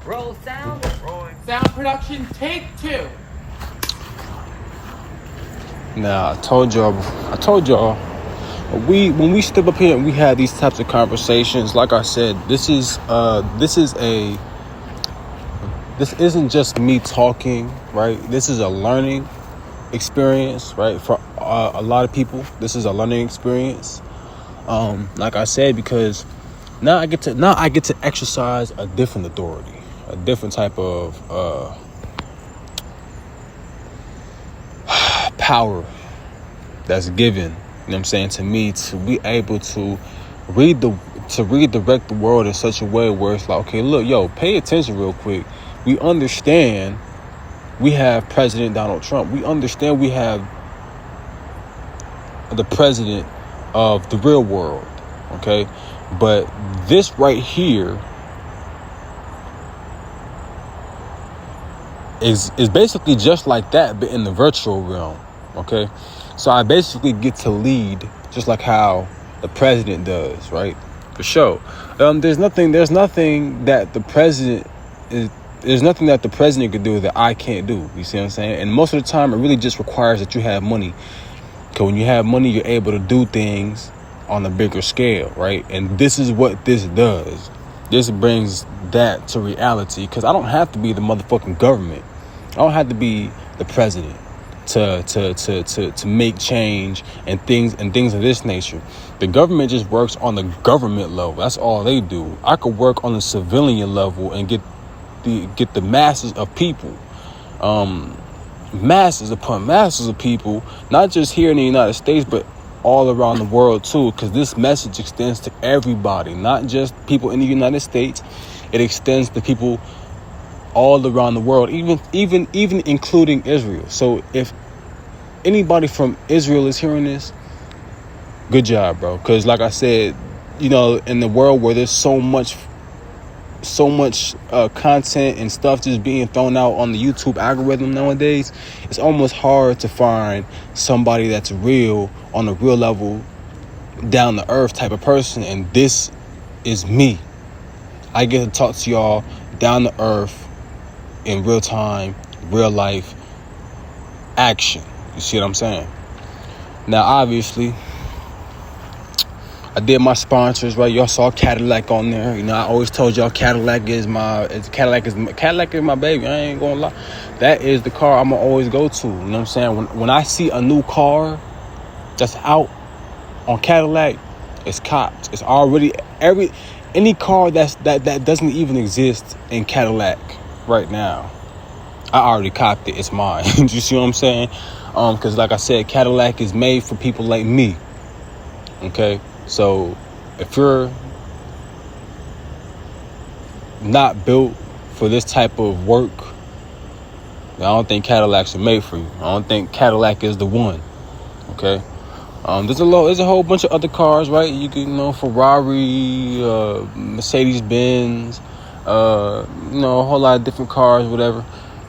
Roll sound. Rolling. Sound production, take 2. Now, I told y'all, when we step up here and we have these types of conversations, like I said, this isn't just me talking, right? This is a learning experience, right? For a lot of people, this is a learning experience. Like I said, because now I get to exercise a different authority, a different type of power that's given, you know what I'm saying, to me, to be able to redirect the world in such a way where it's like, okay, look, yo, pay attention real quick. We understand we have President Donald Trump. We understand we have the president of the real world, okay? But this right here is basically just like that, but in the virtual realm, okay? So I basically get to lead just like how the president does, right? For sure. There's nothing that the president is. There's nothing that the president could do that I can't do. You see what I'm saying? And most of the time, it really just requires that you have money. Because when you have money, you're able to do things on a bigger scale, right? And this is what this does. This brings that to reality. Because I don't have to be the motherfucking government. I don't have to be the president to make change and things of this nature. The government just works on the government level. That's all they do. I could work on the civilian level and get the masses of people, masses upon masses of people, not just here in the United States, but all around the world too, because this message extends to everybody, not just people in the United States. It extends to people all around the world, even including Israel. So if anybody from Israel is hearing this, good job, bro. Because like I said, you know, in the world where there's so much content and stuff just being thrown out on the YouTube algorithm nowadays, it's almost hard to find somebody that's real, on a real level, down to earth type of person. And this is me. I get to talk to y'all down to earth, in real time, real life action. You see what I'm saying? Now, obviously, I did my sponsors, right? Y'all saw Cadillac on there. You know, I always told y'all Cadillac is my baby. I ain't gonna lie. That is the car I'ma always go to. You know what I'm saying? When I see a new car that's out on Cadillac, it's copped. It's already any car that doesn't even exist in Cadillac right now, I already copped it. It's mine. You see what I'm saying? Because like I said, Cadillac is made for people like me. Okay. So if you're not built for this type of work, I don't think Cadillacs are made for you. I don't think Cadillac is the one. Okay. There's a whole bunch of other cars, right? You can, Ferrari, Mercedes Benz, a whole lot of different cars, whatever.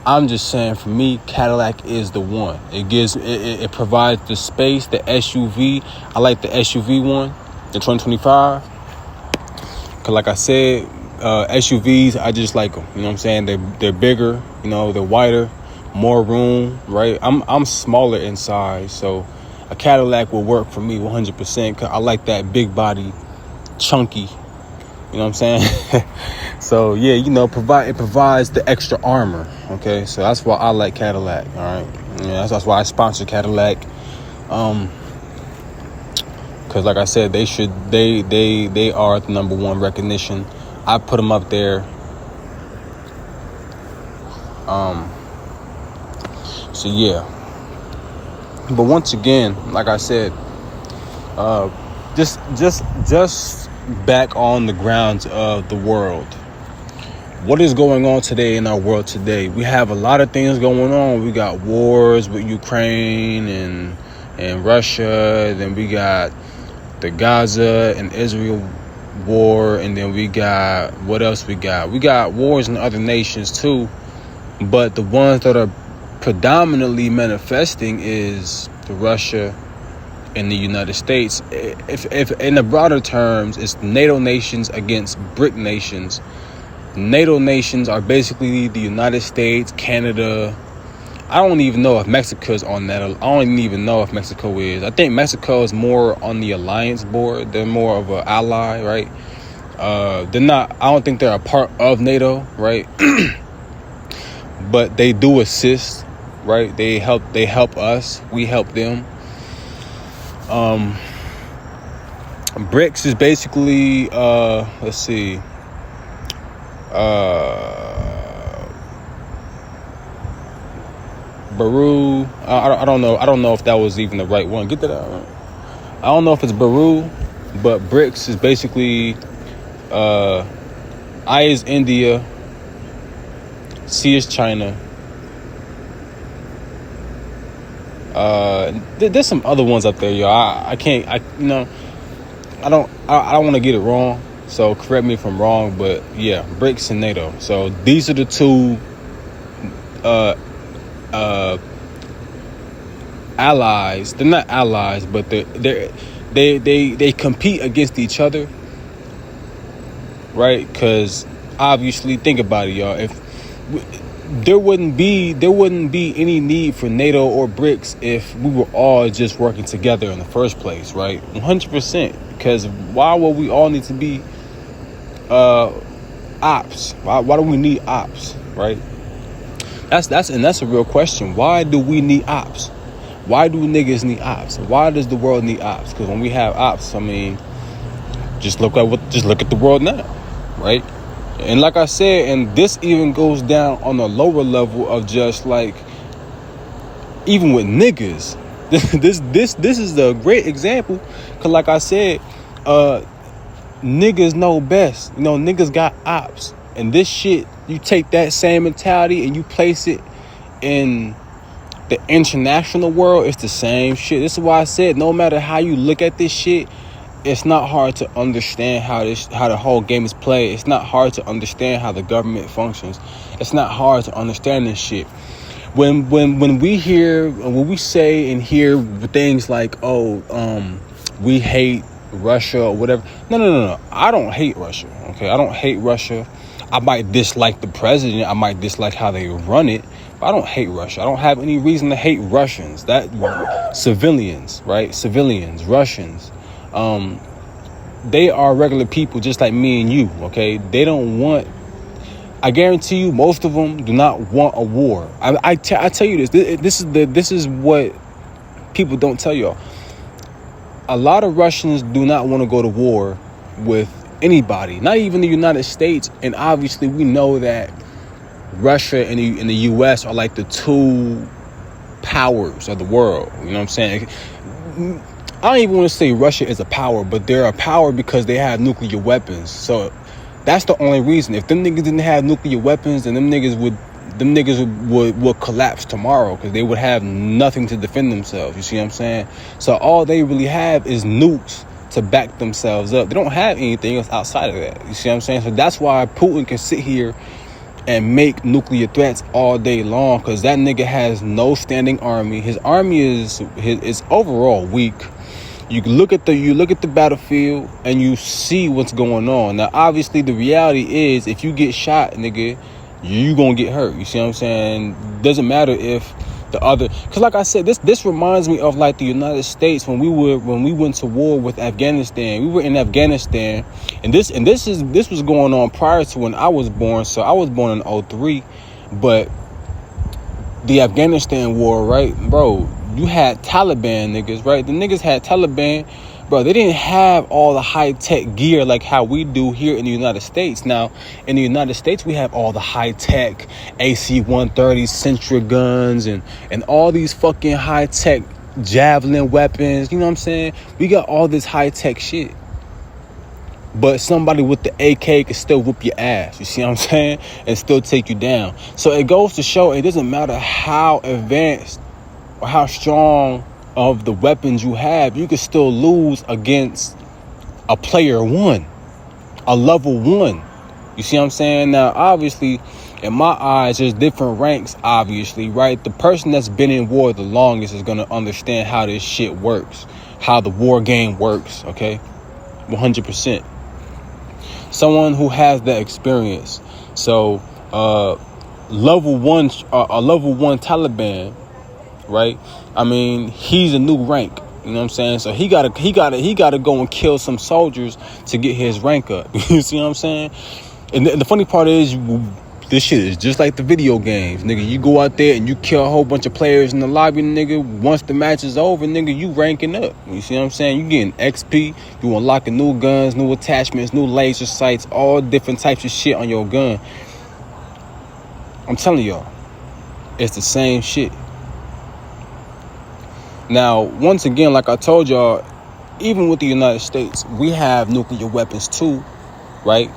I'm just saying, for me, Cadillac is the one. It provides the space, the SUV. I like the SUV one, the 2025. Cause like I said, SUVs, I just like them. You know what I'm saying? They're bigger. They're wider, more room. Right? I'm smaller in size, so a Cadillac will work for me 100%. Cause I like that big body, chunky. You know what I'm saying? So yeah, it provides the extra armor. Okay, so that's why I like Cadillac. All right, yeah, that's why I sponsor Cadillac. Because like I said, they are the number one recognition. I put them up there. So yeah. But once again, like I said, just back on the grounds of the world. What is going on today in our world today? We have a lot of things going on. We got wars with Ukraine and Russia. Then we got the Gaza and Israel war. And then we got, what else we got? We got wars in other nations too. But the ones that are predominantly manifesting is the Russia in the United States. If in the broader terms, it's NATO nations against BRIC nations. NATO nations are basically the United States, Canada. I don't even know if Mexico's on that. I don't even know if Mexico is. I think Mexico is more on the alliance board. They're more of an ally, right? They're not. I don't think they're a part of NATO, right? But they do assist, right? They help us. We help them. BRICS is basically let's see. Baru. I don't know. I don't know if that was even the right one. Get that out. I don't know if it's Baru, but BRICS is basically I is India, C is China. There's some other ones up there, y'all. I can't. I don't want to get it wrong. So correct me if I'm wrong, but yeah, BRICS and NATO. So these are the two allies. They're not allies, but they compete against each other, right? Because obviously, think about it, y'all. If there wouldn't be any need for NATO or BRICS if we were all just working together in the first place, right? 100%. Because why would we all need to be ops? Why do we need ops, right? That's a real question. Why do we need ops? Why do niggas need ops? Why does the world need ops? Because when we have ops, I mean, just look at the world now, right? And like I said, and this even goes down on a lower level of just like, even with niggas, this is a great example. Cause like I said, niggas know best. You know, niggas got ops, and this shit, you take that same mentality and you place it in the international world. It's the same shit. This is why I said, no matter how you look at this shit, it's not hard to understand how the whole game is played. It's not hard to understand how the government functions. It's not hard to understand this shit. When we say and hear things like, we hate Russia or whatever. No. I don't hate Russia. Okay, I don't hate Russia. I might dislike the president. I might dislike how they run it. But I don't hate Russia. I don't have any reason to hate Russians. Civilians, right? Civilians, Russians. They are regular people just like me and you, okay? They don't want, I guarantee you, most of them do not want a war. I tell you this is what people don't tell y'all. A lot of Russians do not want to go to war with anybody, not even the United States. And obviously we know that Russia and the US are like the two powers of the world. You know what I'm saying? I don't even want to say Russia is a power, but they're a power because they have nuclear weapons. So that's the only reason. If them niggas didn't have nuclear weapons, then them niggas would collapse tomorrow because they would have nothing to defend themselves. You see what I'm saying? So all they really have is nukes to back themselves up. They don't have anything else outside of that. You see what I'm saying? So that's why Putin can sit here and make nuclear threats all day long, because that nigga has no standing army. His army is overall weak. You look at the battlefield and you see what's going on. Now, obviously, the reality is, if you get shot, nigga, you gonna get hurt. You see what I'm saying? Doesn't matter if the other, because like I said, this reminds me of like the United States when we went to war with Afghanistan. We were in Afghanistan, and this was going on prior to when I was born. So I was born in 2003, but the Afghanistan war, right, bro? You had Taliban niggas, right? The niggas had Taliban, bro. They didn't have all the high-tech gear like how we do here in the United States. Now, in the United States, we have all the high-tech AC-130 Sentra guns and all these fucking high-tech javelin weapons. You know what I'm saying? We got all this high-tech shit. But somebody with the AK can still whoop your ass, you see what I'm saying? And still take you down. So it goes to show, it doesn't matter how advanced or how strong of the weapons you have, you can still lose against a player one, a level one. You see what I'm saying? Now, obviously, in my eyes, there's different ranks, obviously, right? The person that's been in war the longest is going to understand how this shit works, how the war game works, okay? 100%. Someone who has that experience. So level one Taliban, right? I mean, he's a new rank. You know what I'm saying? So he gotta go and kill some soldiers to get his rank up. You see what I'm saying? And the funny part is, this shit is just like the video games, nigga. You go out there and you kill a whole bunch of players in the lobby, nigga. Once the match is over, nigga, you ranking up. You see what I'm saying? You getting XP, you unlocking new guns, new attachments, new laser sights, all different types of shit on your gun. I'm telling y'all, it's the same shit. Now, once again, like I told y'all, even with the United States, we have nuclear weapons too, right?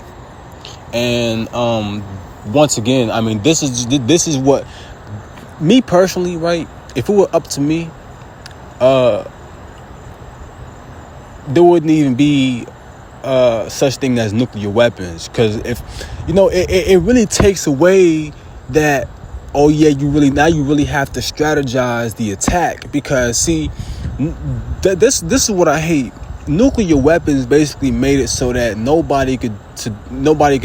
And once again, I mean, this is what, me personally, right? If it were up to me, there wouldn't even be such thing as nuclear weapons, because if you know, it really takes away that, oh yeah, you really have to strategize the attack, because see, this is what I hate. Nuclear weapons basically made it so that nobody could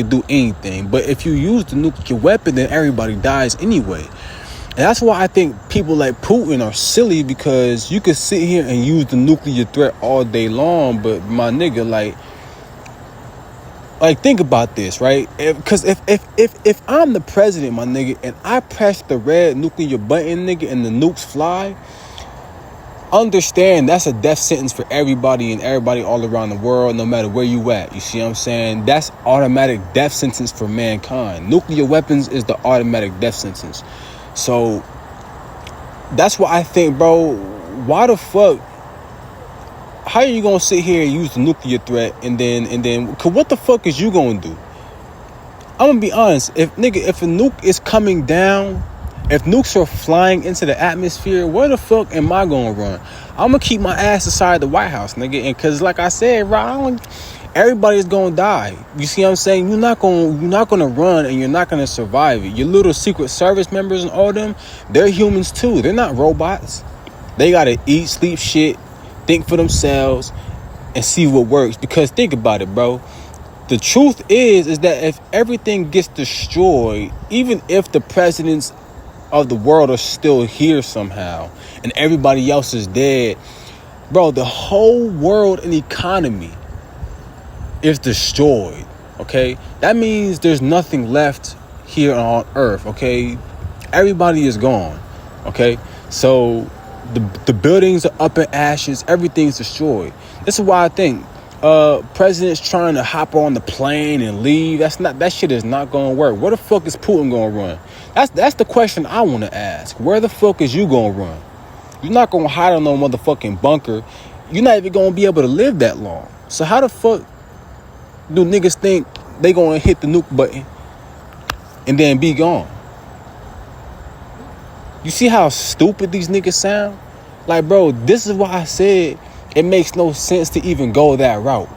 do anything. But if you use the nuclear weapon, then everybody dies anyway. And that's why I think people like Putin are silly, because you could sit here and use the nuclear threat all day long, but my nigga, like think about this, right? Because if I'm the president, my nigga, and I press the red nuclear button, nigga, and the nukes fly, understand that's a death sentence for everybody and everybody all around the world, no matter where you at. You see what I'm saying? That's automatic death sentence for mankind. Nuclear weapons is the automatic death sentence. So that's why I think, bro, why the fuck, how are you gonna sit here and use the nuclear threat and then cause what the fuck is you gonna do? I'm gonna be honest, if a nuke is coming down, if nukes are flying into the atmosphere, where the fuck am I gonna run? I'm gonna keep my ass inside the White House, nigga. And cause like I said, everybody's gonna die. You see what I'm saying? You're not gonna run, and you're not gonna survive it. Your little Secret Service members and all them, they're humans too. They're not robots. They gotta eat, sleep, shit, think for themselves, and see what works. Because think about it, bro. The truth is that if everything gets destroyed, even if the presidents of the world are still here somehow and everybody else is dead, bro, the whole world and economy is destroyed. Okay, that means there's nothing left here on earth. Okay, everybody is gone. Okay, so the buildings are up in ashes, everything's destroyed. This is why I think presidents trying to hop on the plane and leave, that shit is not gonna work. Where the fuck is Putin gonna run? That's the question I want to ask. Where the fuck is you gonna run? You're not gonna hide on no motherfucking bunker. You're not even gonna be able to live that long. So how the fuck do niggas think they gonna hit the nuke button and then be gone? You see how stupid these niggas sound? Like, bro, this is why I said it makes no sense to even go that route.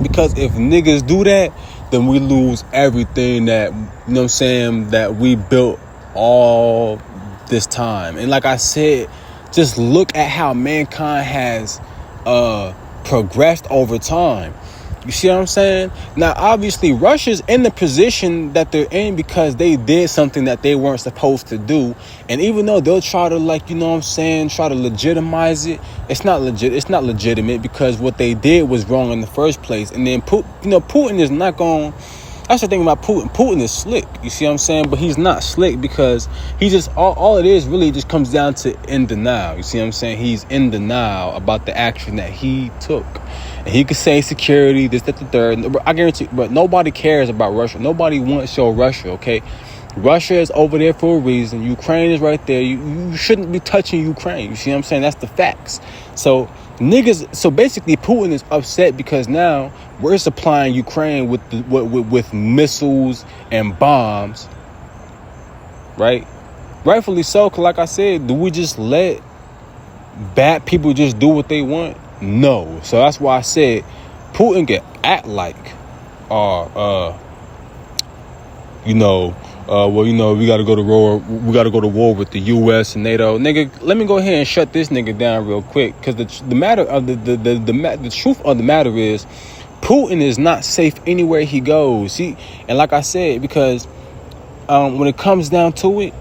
Because if niggas do that, then we lose everything that, you know what I'm saying, that we built all this time. And like I said, just look at how mankind has progressed over time. You see what I'm saying? Now, obviously, Russia's in the position that they're in because they did something that they weren't supposed to do. And even though they'll try to, like, you know what I'm saying, try to legitimize it, it's not legitimate, because what they did was wrong in the first place. And then, Putin is not going... That's the thing about Putin. Putin is slick. You see what I'm saying? But he's not slick because he just... All it is really just comes down to in denial. You see what I'm saying? He's in denial about the action that he took. And he could say security, this, that, the third. I guarantee, but nobody cares about Russia. Nobody wants your Russia, okay? Russia is over there for a reason. Ukraine is right there. You shouldn't be touching Ukraine. You see what I'm saying? That's the facts. So basically Putin is upset because now we're supplying Ukraine with missiles and bombs, right? Rightfully so, because like I said, do we just let bad people just do what they want? No. So that's why I said Putin can act like, we got to go to war. We got to go to war with the U.S. and NATO. Nigga, let me go ahead and shut this nigga down real quick, because the truth of the matter is, Putin is not safe anywhere he goes. And like I said, because when it comes down to it,